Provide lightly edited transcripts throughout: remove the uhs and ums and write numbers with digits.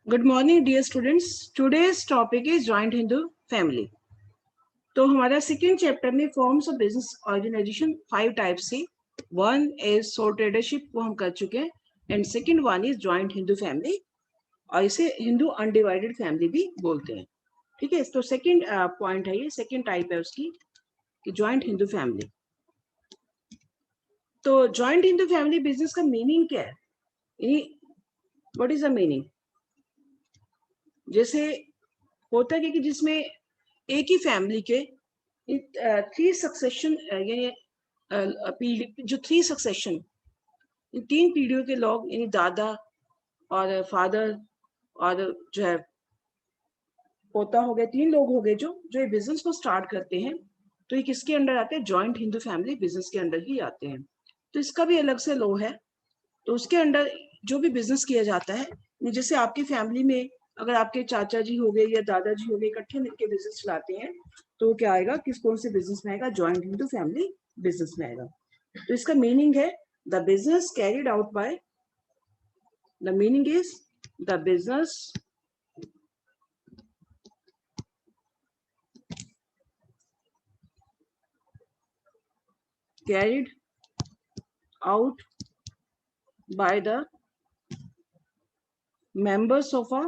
Good morning dear students. Today's topic is joint Hindu family. तो हमारा second chapter में forms of business organisation 5 types है। One is sole tradership, वो हम कर चुके हैं, and second one is joint Hindu family, और इसे हिंदू अनडिवाइडेड फैमिली भी बोलते हैं। ठीक है, तो सेकेंड पॉइंट है, ये सेकेंड टाइप है उसकी कि जॉइंट हिंदू फैमिली। तो जॉइंट हिंदू फैमिली बिजनेस का मीनिंग क्या है, यानी व्हाट इज द मीनिंग? जैसे होता है कि जिसमें एक ही फैमिली के थ्री सक्सेशन, यानी पीढ़ी, जो थ्री सक्सेशन, तीन पीढ़ियों के लोग, यानी दादा और फादर और जो है पोता हो गए, तीन लोग हो गए जो जो ये बिजनेस को स्टार्ट करते हैं। तो ये किसके अंडर आते हैं? जॉइंट हिंदू फैमिली बिजनेस के अंडर ही आते हैं। तो इसका भी अलग से लॉ है। तो उसके अंडर जो भी बिजनेस किया जाता है, जैसे आपकी फैमिली में अगर आपके चाचा जी हो गए या दादाजी हो गए इकट्ठे मिलकर बिजनेस चलाते हैं, तो क्या आएगा, किस कौन से बिजनेस में आएगा? जॉइंट हिंदू फैमिली बिजनेस में आएगा। तो इसका मीनिंग है the business carried out by, the meaning is the business carried out by the members of a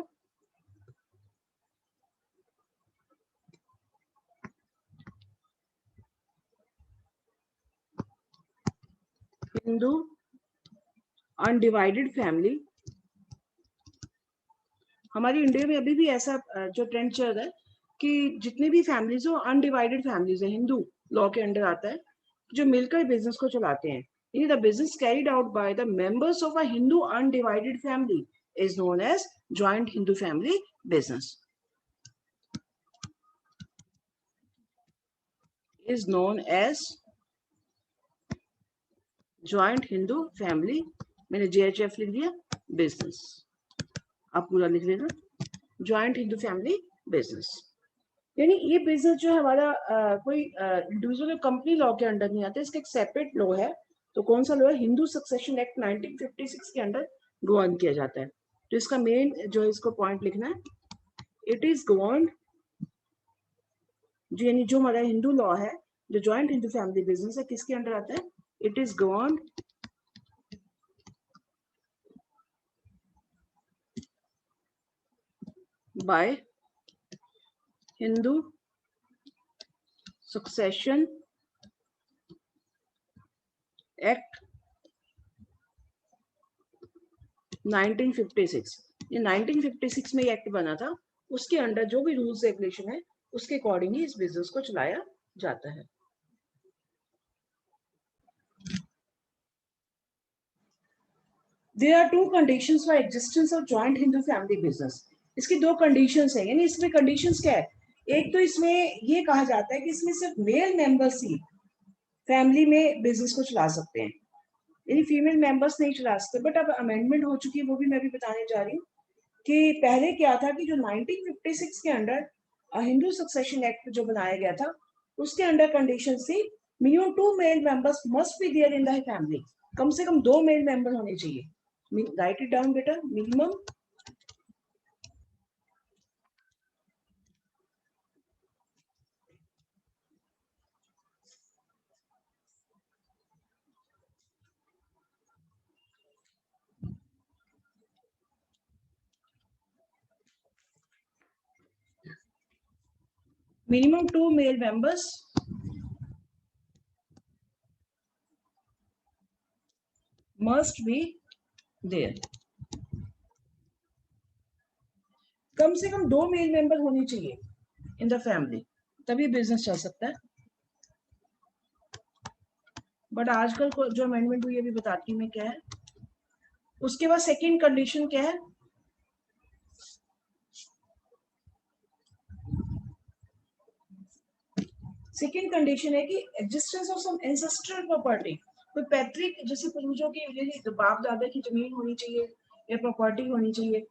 Hindu undivided family। हमारी इंडिया में अभी भी ऐसा जो ट्रेंड चल रहा है कि जितनी भी फैमिलीज हो, अनडिवाइडेड फैमिलीज है, हिंदू लॉ के अंडर आता है, जो मिलकर बिजनेस को चलाते हैं। यानी the business carried out by the members of a Hindu undivided family is known as joint Hindu family business, is known as joint Hindu family. मैंने JHF लिख दिया, बिजनेस आप पूरा लिख लेना, जॉइंट हिंदू फैमिली बिजनेस। यानी ये बिजनेस जो है हमारा कोई इंडिविजुअल कंपनी लॉ के अंडर नहीं आता, इसका एक सेपरेट लॉ है। तो कौन सा लॉ है? हिंदू सक्सेशन एक्ट 1956 के अंडर गवर्न किया जाता है। तो इसका मेन जो इसको पॉइंट लिखना है, इट इज गवर्न, जो यानी जो हमारा हिंदू लॉ है, जो जॉइंट हिंदू फैमिली बिजनेस है, किसके अंडर आता है? It is govern by Hindu succession act 1956। ये 1956 में ये एक्ट बना था, उसके अंडर जो भी रूल्स रेगुलेशन है उसके अकॉर्डिंग ही इस बिजनेस को चलाया जाता है। There are two conditions for existence of joint Hindu family business। इसकी दो कंडीशंस है, यानी इसमें कंडीशंस क्या है? एक तो इसमें ये कहा जाता है कि इसमें सिर्फ मेल मेंबर्स ही फैमिली में बिजनेस को चला सकते हैं, यानी फीमेल मेंबर्स नहीं चला सकते। बट अब अमेंडमेंट हो चुकी है, वो भी मैं भी बताने जा रही हूँ कि पहले क्या था कि जो 1956 के अंडर हिंदू सक्सेशन एक्ट जो बनाया गया था, उसके अंडर कंडीशन थी minimum 2 male members must be there in the family. कम से कम 2 मेल मेंबर होने चाहिए। राइट इट डाउन बेटा, minimum minimum 2 male members must be there। कम से कम 2 मेल मेंबर होने चाहिए इन द फैमिली, तभी बिजनेस चल सकता है। बट आजकल जो अमेंडमेंट हुई है अभी बताती हूँ मैं क्या है। उसके बाद सेकंड कंडीशन क्या है? सेकंड कंडीशन है कि existence of some ancestral property, कोई पैतृक जैसे पूर्वजों की बाप दादा की जमीन होनी चाहिए या प्रॉपर्टी होनी चाहिए।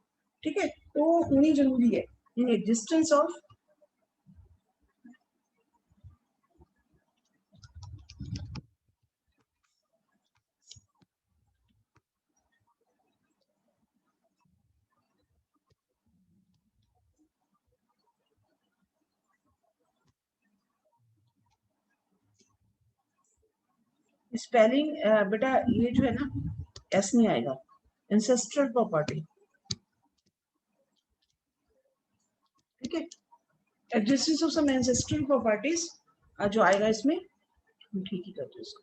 ठीक है, तो होनी जरूरी है इन एग्जिस्टेंस ऑफ स्पेलिंग बेटा ये जो है ना एस नहीं आएगा, एंसेस्ट्रल प्रॉपर्टी, ठीक है, existence of some ancestral properties जो आएगा इसमें, हम ठीक ही करते हैं इसको।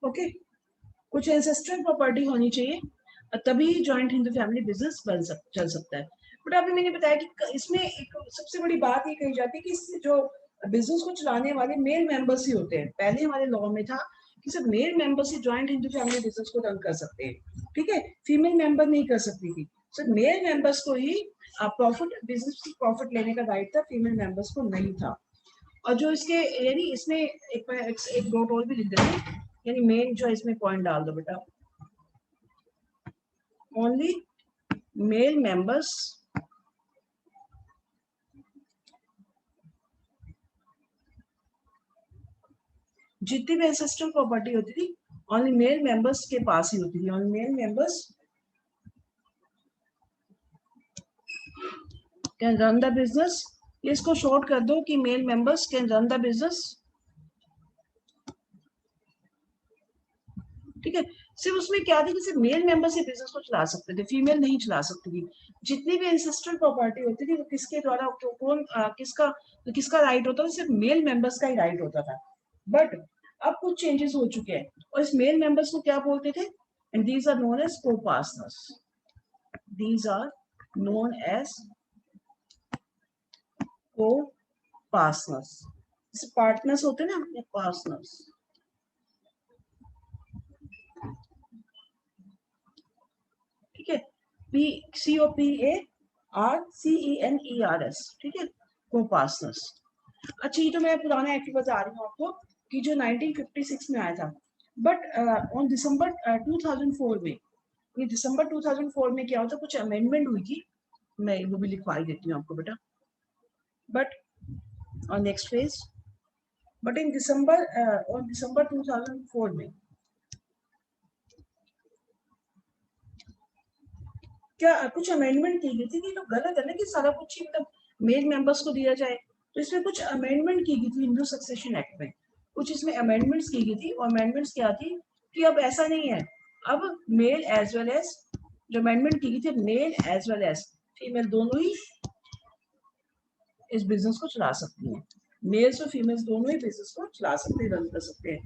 ओके, कुछ एंसेस्ट्रल प्रॉपर्टी होनी चाहिए तभी जॉइंट हिंदू फैमिली बिजनेस चल सकता है। बट अभी मैंने बताया कि इसमें एक सबसे बड़ी बात ये कही जाती है कि जो बिजनेस को चलाने वाले मेल मेंबर्स ही होते हैं। पहले हमारे लॉ में था कि सिर्फ मेल मेंबर्स ही जॉइंट हिंदू फैमिली बिजनेस को रन कर सकते हैं, ठीक है, फीमेल मेंबर नहीं कर सकती थी। सिर्फ मेल मेंबर्स को ही प्रॉफिट, बिजनेस की प्रॉफिट लेने का राइट था, फीमेल मेंबर्स को नहीं था। और जो इसके यानी इसमें एक दो और भी लिख देते हैं, यानी मेन जो इसमें पॉइंट डाल दो बेटा, ओनली मेल मेंबर्स जितनी भी एंसेस्ट्रल प्रॉपर्टी होती थी ओनली मेल मेंबर्स के पास ही होती थी। Only male members can run the business, इसको शॉर्ट कर दो कि male members can run the business, ठीक है। सिर्फ उसमें क्या थी कि सिर्फ मेल मेंबर्स ही बिजनेस को चला सकते थे, फीमेल नहीं चला सकती थी। जितनी भी एंसेस्ट्रल प्रॉपर्टी होती थी वो किसके द्वारा, कौन किसका राइट होता था, सिर्फ मेल मेंबर्स का ही राइट होता था। बट अब कुछ चेंजेस हो चुके हैं और इस मेल मेंबर्स को क्या बोलते थे, and these are known as co-partners, these are known as co-partners. Partners होते हैं ना अपने पार्टनर्स, ठीक है, PCOPARCENERS, ठीक है, को-पार्टनर्स। अच्छा, ये तो मैं पुराना एक्ट बता रही हूँ आपको कि जो 1956 में आया था, बट ऑन दिसंबर 2004 में, ये दिसंबर 2004 में क्या होता, कुछ अमेंडमेंट हुई थी, मैं वो भी लिखवाई देती हूँ आपको बेटा। But on next phase, but in December on December 2004 में क्या कुछ अमेंडमेंट की गई थी कि तो गलत है ना कि सारा कुछ ही मतलब मेल मेंबर्स को दिया जाए। तो इसमें कुछ अमेंडमेंट की गई थी हिंदू सक्सेशन एक्ट में, कुछ इसमें अमेंडमेंट्स की गई थी। और अमेंडमेंट्स क्या थी कि अब ऐसा नहीं है, अब मेल एज वेल एज, जो अमेंडमेंट की गई थी, male as well as female दोनों ही इस बिजनेस को चला सकती हैं। मेल्स और फीमेल्स दोनों ही बिजनेस को चला सकते हैं, रन कर सकते हैं।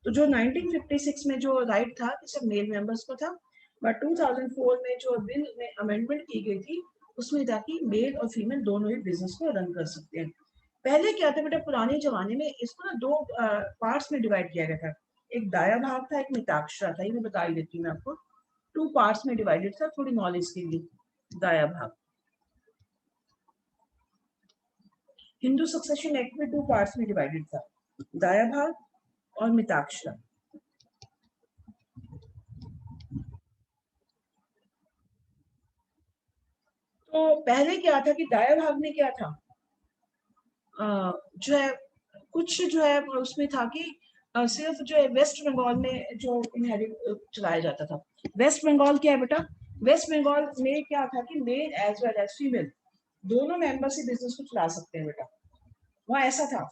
तो जो 1956 में जो राइट था सिर्फ मेल मेंबर्स को था, बट 2004 में जो बिल में अमेंडमेंट की गई थी उसमें था कि मेल और फीमेल दोनों ही बिजनेस को रन कर सकते हैं। पहले क्या था बेटा, पुराने जमाने में इसको ना दो पार्ट्स में डिवाइड किया गया था, एक दाया भाग था, एक मिताक्षरा था। ये मैं बता ही देती हूँ मैं आपको, टू पार्ट्स में डिवाइडेड था, थोड़ी नॉलेज के लिए। दाया भाग, हिंदू सक्सेशन एक्ट में टू पार्ट्स में डिवाइडेड था, दाया भाग और मिताक्षरा। तो पहले क्या था कि दाया भाग में क्या था, जो है कुछ जो है उसमें था कि सिर्फ जो है वेस्ट बंगाल में जो इनहेरिट चलाया जाता था। वेस्ट बंगाल क्या है बेटा, वेस्ट बंगाल में क्या था कि male as well as female दोनों मेंबर्स ही बिजनेस को चला सकते हैं बेटा, वहाँ ऐसा था,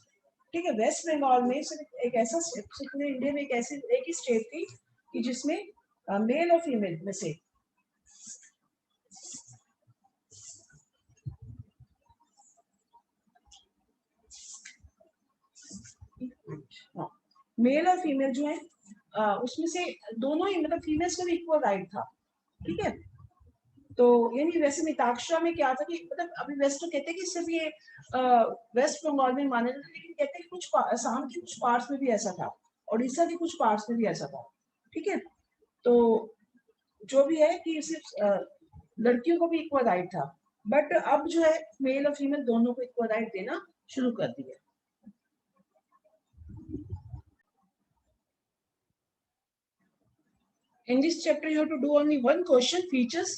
ठीक है। वेस्ट बंगाल में सिर्फ एक ऐसा, पूरे इंडिया में एक ही स्टेट थी कि जिसमें मेल और फीमेल में से मेल और फीमेल जो है उसमें से दोनों ही मतलब फीमेल्स को भी इक्वल राइट था, ठीक है। तो यानी वैसे मिताक्षरा में क्या था कि मतलब अभी वेस्ट तो कहते हैं कि सिर्फ ये वेस्ट बंगाल में माना जाता है, लेकिन कहते हैं कुछ असम के कुछ पार्ट्स में भी ऐसा था, उड़ीसा के कुछ पार्ट्स में भी ऐसा था, ठीक है। तो जो भी है कि सिर्फ लड़कियों को भी इक्वल राइट था, बट अब जो है मेल और फीमेल दोनों को इक्वल राइट देना शुरू कर दिया। In this chapter, you have to do only one question: features,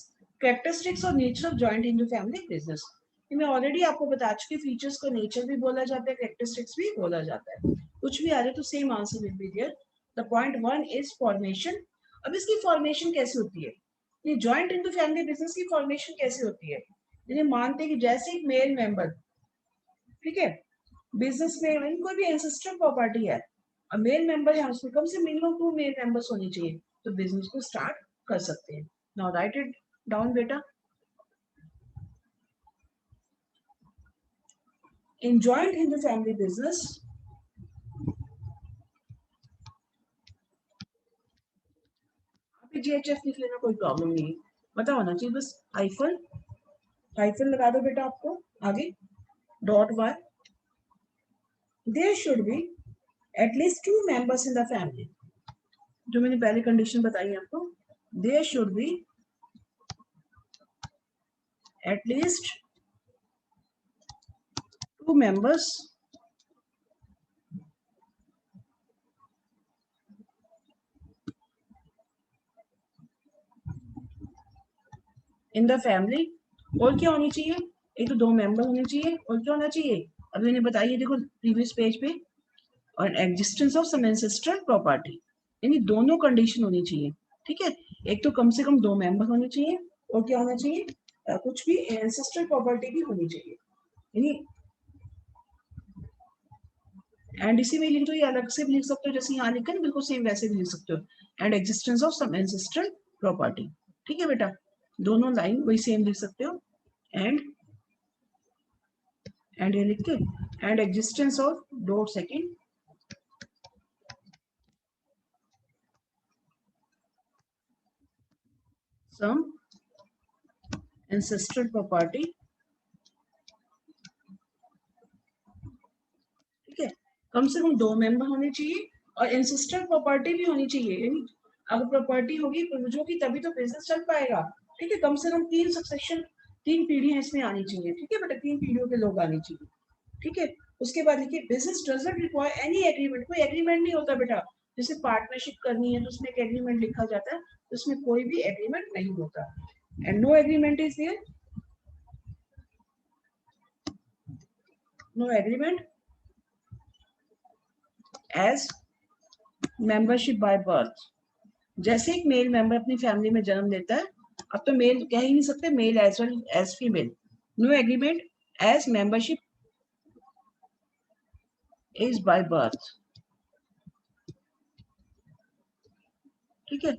characteristics और nature of joint Hindu family business. मैं ऑलरेडी आपको बता चुकी, फीचर्स को नेचर भी बोला जाता है, कैरेक्टरिस्टिक्स भी बोला जाता है। कुछ भी आ रहे तो same answer will be there. The point one is formation. अब इसकी फॉर्मेशन कैसे होती है, ये जॉइंट हिंदू फैमिली बिजनेस की फॉर्मेशन कैसे होती है। मानते हैं कि जैसे एक मेल मेंबर ठीक है। बिजनेस में कोई भी एंसेस्ट्रल प्रॉपर्टी है, मेल मेंबर है, उसमें कम से मिनिमम 2 मेल मेंबर्स होनी चाहिए, तो बिजनेस को स्टार्ट कर सकते हैं। नाउ राइट इट डाउन बेटा। In joint Hindu family business, GHF लिख लेना, कोई प्रॉब्लम नहीं है, पता होना चाहिए बस। हाइफन, हाइफन लगा दो बेटा आपको आगे, dot Y, there should be at least 2 members in the family, जो मैंने पहले कंडीशन बताई आपको, there should be at least 2 members in the family. और क्या होनी चाहिए, एक तो 2 मेंबर होने चाहिए, और क्या होना चाहिए, अभी मैंने बताइए देखो प्रीवियस पेज पे, और existence of some ancestral property, यानी दोनों कंडीशन होनी चाहिए। ठीक है, एक तो कम से कम 2 मेंबर होने चाहिए, और क्या होना चाहिए, कुछ भी एंसेस्ट्रल प्रॉपर्टी भी होनी चाहिए, यानी एंड इसी में लिख दो, या अलग से भी लिख सकते हो, जैसे यहाँ लिखा है बिल्कुल सेम वैसे भी लिख सकते हो, and existence of some ancestral property. ठीक है बेटा, दोनों लाइन वही सेम लिख सकते हो, एंड ये लिख के, and existence of dot second some ancestral property. ठीक है, कम से कम 2 मेंबर होने चाहिए, और एंसेस्ट्रल प्रॉपर्टी भी होनी चाहिए, यानी अगर प्रॉपर्टी होगी पूर्वजों की तभी तो बिजनेस चल पाएगा। ठीक है, कम से कम 3 सक्सेशन, 3 पीढ़ियां इसमें आनी चाहिए। ठीक है बेटा, 3 पीढ़ियों के लोग आने चाहिए। ठीक है, उसके बाद देखिए, business doesn't require any agreement, कोई एग्रीमेंट नहीं होता बेटा, जैसे पार्टनरशिप करनी है तो उसमें एक एग्रीमेंट लिखा जाता है, तो उसमें कोई भी एग्रीमेंट नहीं होता, and no agreement is there, no agreement as membership by birth. जैसे एक मेल मेंबर अपनी फैमिली में जन्म लेता है, अब तो मेल कह ही नहीं सकते, male as well as female, no agreement as membership is by birth. ठीक है,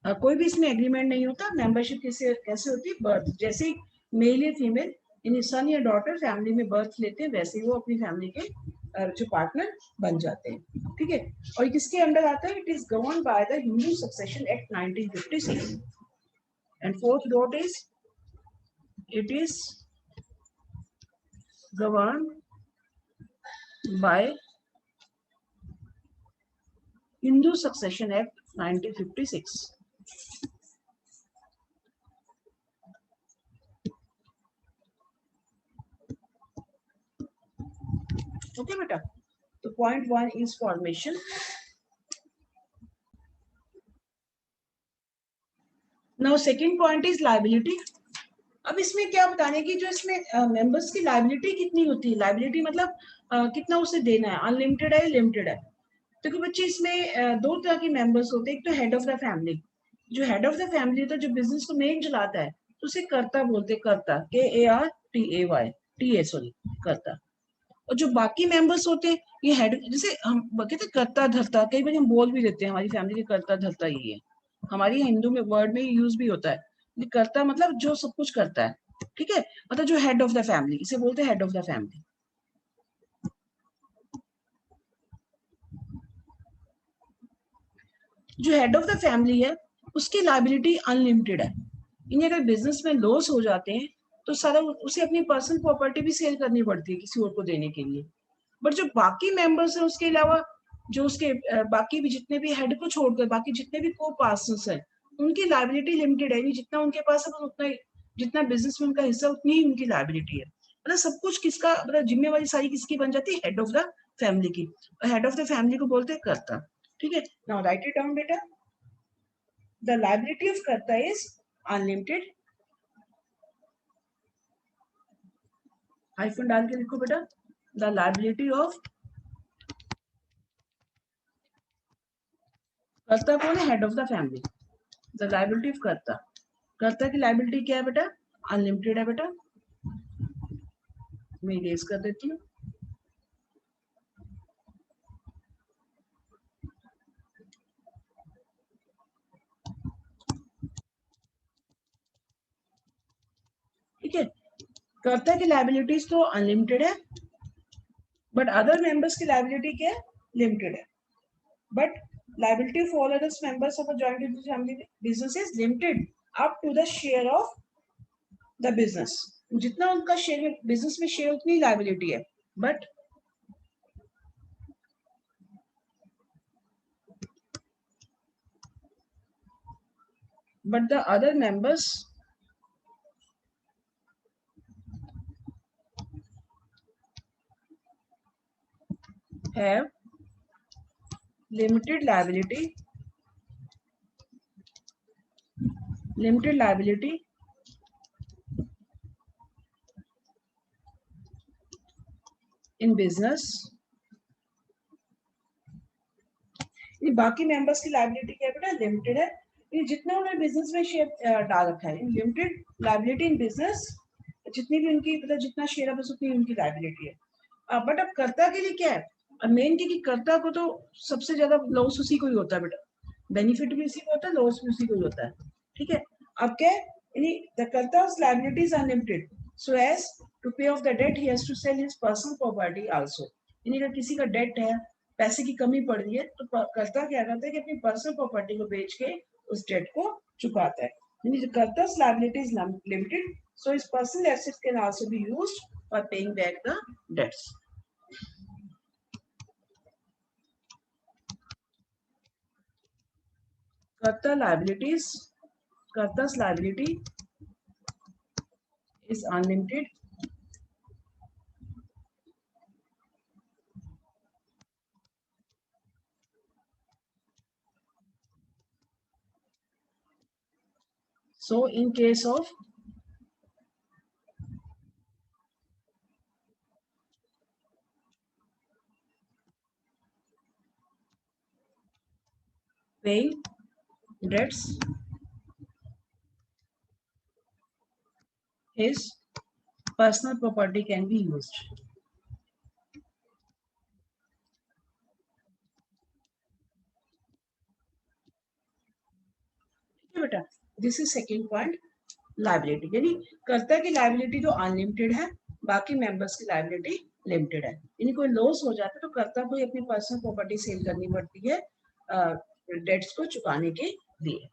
कोई भी इसमें एग्रीमेंट नहीं होता, मेंबरशिप कैसे कैसे होती है, बर्थ, जैसे मेल या फीमेल यानी सन या डॉटर फैमिली में बर्थ लेते हैं, वैसे ही वो अपनी फैमिली के जो पार्टनर बन जाते हैं। ठीक है, और किसके अंडर आता है, it is govern by the Hindu succession act 1956, and fourth dot is it is govern by Hindu succession act 1956। Okay बेटा, तो point 1 is formation. Now second point is liability. अब इसमें क्या बताने की, जो इसमें मेंबर्स की लायबिलिटी कितनी होती है, लायबिलिटी मतलब कितना उसे देना है, अनलिमिटेड है, लिमिटेड है। तो कि बच्चे इसमें 2 तरह के मेंबर्स होते हैं, एक तो हेड ऑफ द फैमिली, जो हेड ऑफ द फैमिली होता है, जो बिजनेस को मेन चलाता है, तो उसे कर्ता बोलते हैं, कर्ता, KARTA TA सॉरी, कर्ता। और जो बाकी मेंबर्स होते हैं, ये हेड, जैसे हम कहते हैं कर्ता धर्ता, कई बार हम बोल भी देते हैं हमारी फैमिली के कर्ता धर्ता ये है, हमारी हिंदू में वर्ड में यूज भी होता है, ये कर्ता मतलब जो सब कुछ करता है। ठीक है, मतलब जो हेड ऑफ द फैमिली, इसे बोलते हैं हेड ऑफ द फैमिली। जो हेड ऑफ द फैमिली है उसकी लायबिलिटी अनलिमिटेड है, इन्हें अगर बिजनेस में लॉस हो जाते हैं तो सारा उसे अपनी पर्सनल प्रॉपर्टी भी सेल करनी पड़ती है किसी और को देने के लिए। बट जो बाकी मेंबर्स हैं उसके अलावा, जो उसके बाकी भी जितने भी हेड को छोड़कर बाकी जितने भी को पार्टनर्स हैं, उनकी लायबिलिटी लिमिटेड है, जितना उनके पास है बस उतना ही, जितना बिजनेस में उनका हिस्सा उतनी ही उनकी लायबिलिटी है। मतलब सब कुछ किसका, मतलब जिम्मेवारी सारी किसकी बन जाती है, हेड ऑफ द फैमिली की, और हेड ऑफ द फैमिली को बोलते हैं कर्ता। ठीक है, नाउ राइट इट डाउन बेटा, द लायबिलिटी ऑफ कर्ता इज अनलिमिटेड, हाइफन डाल के लिखो बेटा, द लायबिलिटी ऑफ कर्ता कौन है, head of the family, the liability of कर्ता, कर्ता की लायबिलिटी क्या है बेटा, अनलिमिटेड है बेटा। मैं इरेज कर देती हूँ। ठीक है, कर्ता की लायबिलिटीज तो अनलिमिटेड है, बट अदर मेंबर्स की लायबिलिटी क्या है? लिमिटेड है। But liability of all other members of a joint family business is limited up to the share of the business. जितना उनका शेयर बिजनेस में शेयर उतनी लायबिलिटी है, but the other members have limited liability in business. ये बाकी members की liability क्या है बेटा? लिमिटेड है। ये जितना उन्होंने बिजनेस में शेयर डाल रखा है, लिमिटेड लायबिलिटी इन बिजनेस, जितनी भी उनकी मतलब जितना शेयर है बस उतनी उनकी लायबिलिटी है। बट अब कर्ता के लिए क्या है? अब मेन की कर्ता को तो सबसे ज्यादा लॉस उसी को ही होता है बेटा, बेनिफिट भी उसी को होता है, लॉस भी उसी को ही होता है। ठीक है, अब क्या है, the कर्ता's liabilities are limited so as to pay off the debt he has to sell his personal property also. यानी अगर किसी का डेट है, पैसे की कमी पड़ रही है, तो कर्ता क्या करता है कि अपनी पर्सनल प्रॉपर्टी को बेच के उस डेट को चुकाता है। यानी जो कर्ता's liability is limited so his personal assets can also be used for paying back the debts. कर्ता's liability is unlimited so in case of paying debts, his personal property can be used. बेटा, this is second point, liability. यानी कर्ता की liability तो unlimited है, बाकी members की liability limited है। यानी कोई लॉस हो जाता है तो कर्ता को अपनी पर्सनल प्रॉपर्टी सेल करनी पड़ती है डेट्स को चुकाने के लिए।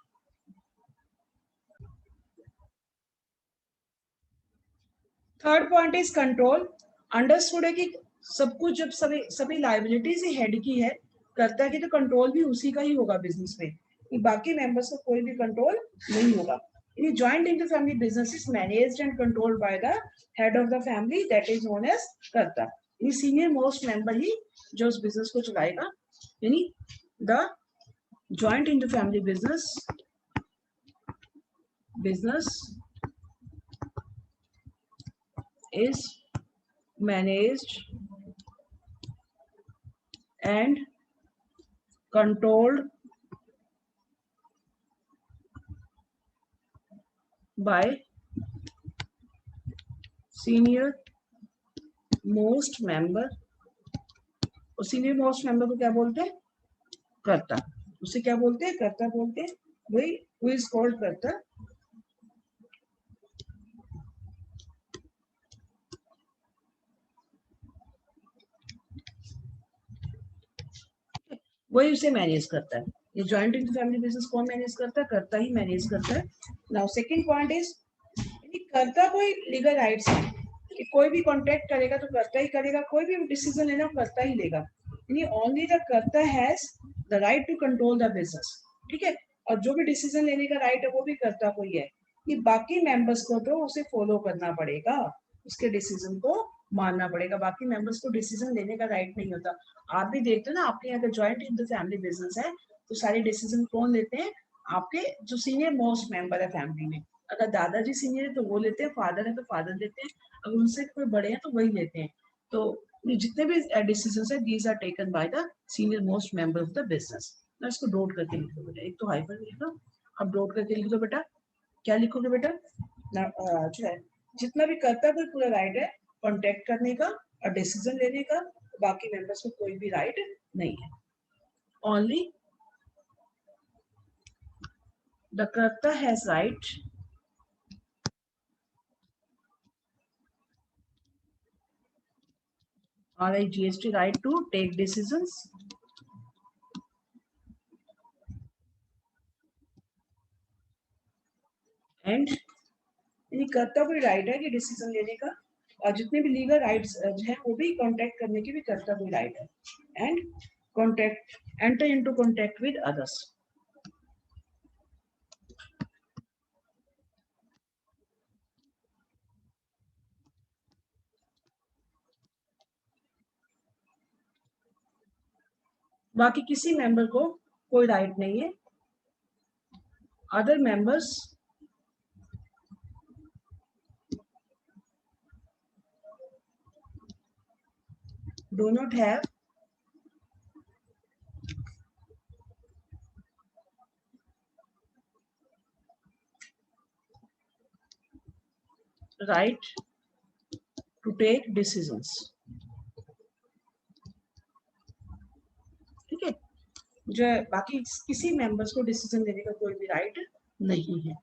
Third point is control. Understood है कि सब कुछ जब सभी लायबिलिटीज हेड की है कर्ता की, तो कंट्रोल भी उसी का ही होगा बिजनेस में, कि बाकी मेंबर्स को कोई भी कंट्रोल नहीं होगा। Joint inter family business is managed and controlled by the head of the family, that is known as karta. ये सीनियर मोस्ट मेंबर ही जो उस बिजनेस को चलाएगा। यानी the joint inter family business is managed and controlled by senior most member। और senior most member को क्या बोलते हैं? कर्ता। उसे क्या बोलते हैं? कर्ता बोलते हैं। वही हु इज कॉल्ड कर्ता। वही उसे मैनेज करता है। ये जॉइंट इंटर फैमिली बिजनेस कौन मैनेज करता है? कर्ता ही मैनेज करता है। नाउ सेकंड पॉइंट इज, कर्ता कोई लीगल राइट्स है कि कोई भी कॉन्ट्रैक्ट करेगा तो कर्ता ही करेगा, कोई भी डिसीजन लेना कर्ता ही लेगा। यानी only the karta has the right to control the business. ठीक है, और जो भी डिसीजन लेने का राइट है वो भी कर्ता को ही है। कि बाकी मेंबर्स को तो उसे फॉलो करना पड़ेगा, उसके डिसीजन को मानना पड़ेगा, बाकी मेंबर्स को डिसीजन लेने का राइट नहीं होता। आप भी देखते हो ना, आपके अगर joint in the family business है तो सारे डिसीजन कौन लेते हैं? आपके जो सीनियर मोस्ट मेंबर है फैमिली में। अगर दादाजी सीनियर है तो वो लेते हैं, फादर है तो फादर लेते हैं, अगर उनसे कोई बड़े हैं तो वही लेते हैं। तो ये जितने भी डिसीजंस है these are taken by the senior most member of the business. मैं इसको डॉट करके लिख दो बेटा, एक तो हाइपर लिख लो, अब डॉट करके लिख दो बेटा। क्या लिखोगे बेटा? जितना भी कर्ता को पूरा राइट है कॉन्टेक्ट करने का और डिसीजन लेने का, बाकी मेंबर्स को कोई भी राइट नहीं है। Only the karta has right RIGST right to take decisions and यानी कर्ता को राइट है कि डिसीजन लेने का, और जितने भी लीगल राइट्स हैं वो भी कॉन्टेक्ट करने की भी कर्ता को राइट है। And contact enter into contact with others. बाकी किसी मेंबर को कोई राइट नहीं है। Other members do not have right to take decisions। ठीक है, जो बाकी किसी मेंबर्स को डिसीजन लेने का कोई भी राइट नहीं है।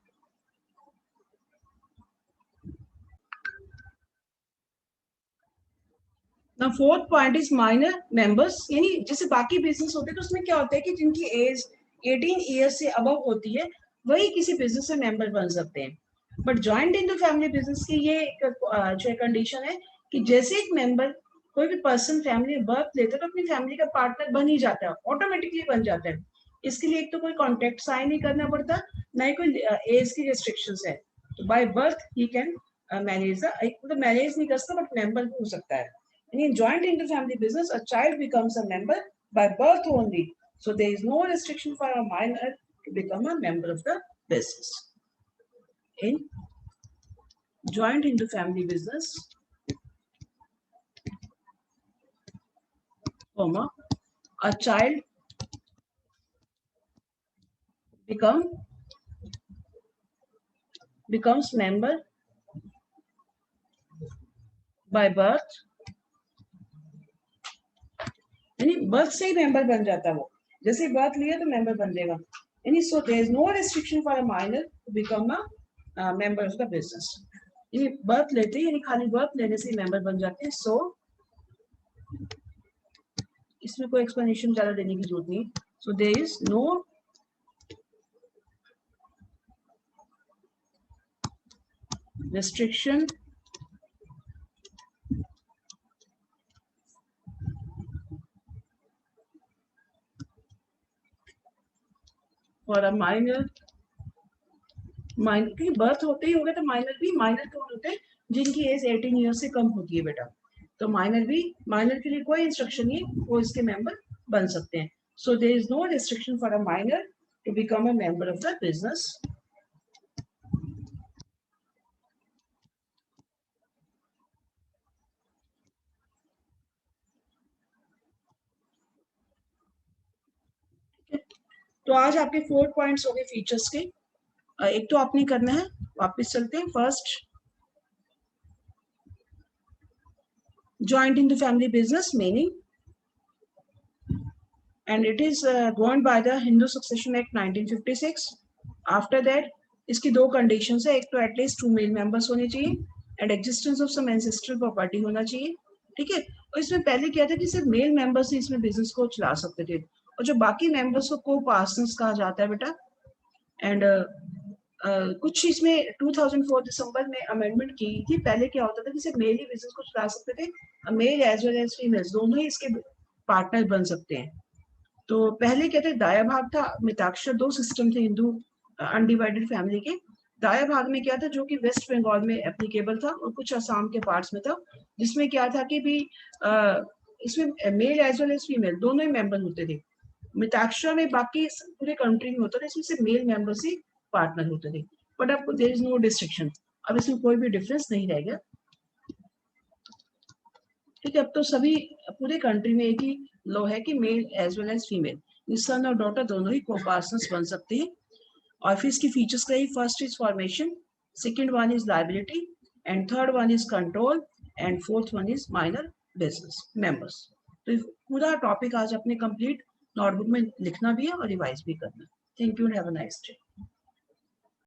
ना fourth point is minor members, यानी जैसे बाकी बिजनेस होते हैं तो उसमें क्या होता है कि जिनकी एज 18 ईयर्स से अबव होती है वही किसी बिजनेस में मेंबर बन सकते हैं। Butt joint in family business की ये जो कंडीशन है कि जैसे एक मेंबर कोई भी पर्सन फैमिली में बर्थ लेता है तो अपनी फैमिली का पार्टनर बन ही जाता है, ऑटोमेटिकली बन जाता है। इसके लिए एक तो कोई कॉन्ट्रैक्ट साइन नहीं करना पड़ता, ना ही कोई एज की रेस्ट्रिक्शंस है। तो by birth he can manage the manage नहीं कर सकता बट मेंबर हो सकता है। And in joint inter-family business, a child becomes a member by birth only. So there is no restriction for a minor to become a member of the business. In joint inter-family business, a child becomes member by birth, यानी birth से ही member बन जाता है वो, जैसे birth लिया तो member बन जाएगा। यानी so there is no restriction for a minor to become a member of the business. यानी बर्थ लेते ही, यानी खाली बर्थ लेने से ही मेंबर बन जाते हैं। सो इसमें कोई एक्सप्लेनेशन ज्यादा देने की जरूरत नहीं। So there is no restriction for a minor की बर्थ होते ही होगा तो माइनर भी, माइनर कौन होते हैं जिनकी एज 18 ईयर से कम होती है बेटा, तो माइनर भी, माइनर के लिए कोई इंस्ट्रक्शन नहीं, वो इसके मेंबर बन सकते हैं। So there is no restriction for a minor to become a member of the business. तो आज आपके 4 पॉइंट्स हो गए फीचर्स के। एक तो आपने करना है, वापस चलते हैं। First, joint into family business meaning, and it is governed by the Hindu Succession Act 1956. After that, इसकी दो कंडीशंस है, एक तो एटलीस्ट 2 मेल मेंबर्स होने चाहिए and existence of some ancestral property होना चाहिए। ठीक है, और इसमें पहले क्या था कि सिर्फ मेल मेंबर्स ही इसमें बिजनेस को चला सकते थे, और जो बाकी मेंबर्स को को पार्टनर्स कहा जाता है बेटा। एंड कुछ इसमें 2004 दिसंबर में अमेंडमेंट की थी। पहले क्या होता था कि सिर्फ मेल ही बिजनेस को चला सकते थे, male as well as females दोनों ही इसके पार्टनर बन सकते हैं। तो पहले क्या था, दाया भाग था, मिताक्षर, दो सिस्टम थे हिंदू अनडिवाइडेड फैमिली के। दाया भाग में क्या था, जो कि वेस्ट बंगाल में एप्लीकेबल था और कुछ असम के पार्ट्स में था, जिसमें क्या था कि भी इसमें male as well as female दोनों ही मेंबर होते थे। मिताक्षरा में बाकी पूरे कंट्री में होता था, इसमें से मेल मेंबर्स ही पार्टनर होते थे। बट अब देयर इज नो डिस्ट्रिक्शन, अब इसमें कोई भी डिफरेंस नहीं रहेगा। ठीक है, अब तो सभी पूरे कंट्री में एक ही लॉ है कि male as well as female, son और डॉटर दोनों ही को-पार्टनर्स बन सकते हैं। और फिर इसकी फीचर्स रही, first is formation, second one is liability, and third one is control, and fourth one is minor business members. तो पूरा टॉपिक आज अपने कंप्लीट नोटबुक में लिखना भी है और रिवाइज भी करना है। Thank you and have a nice day.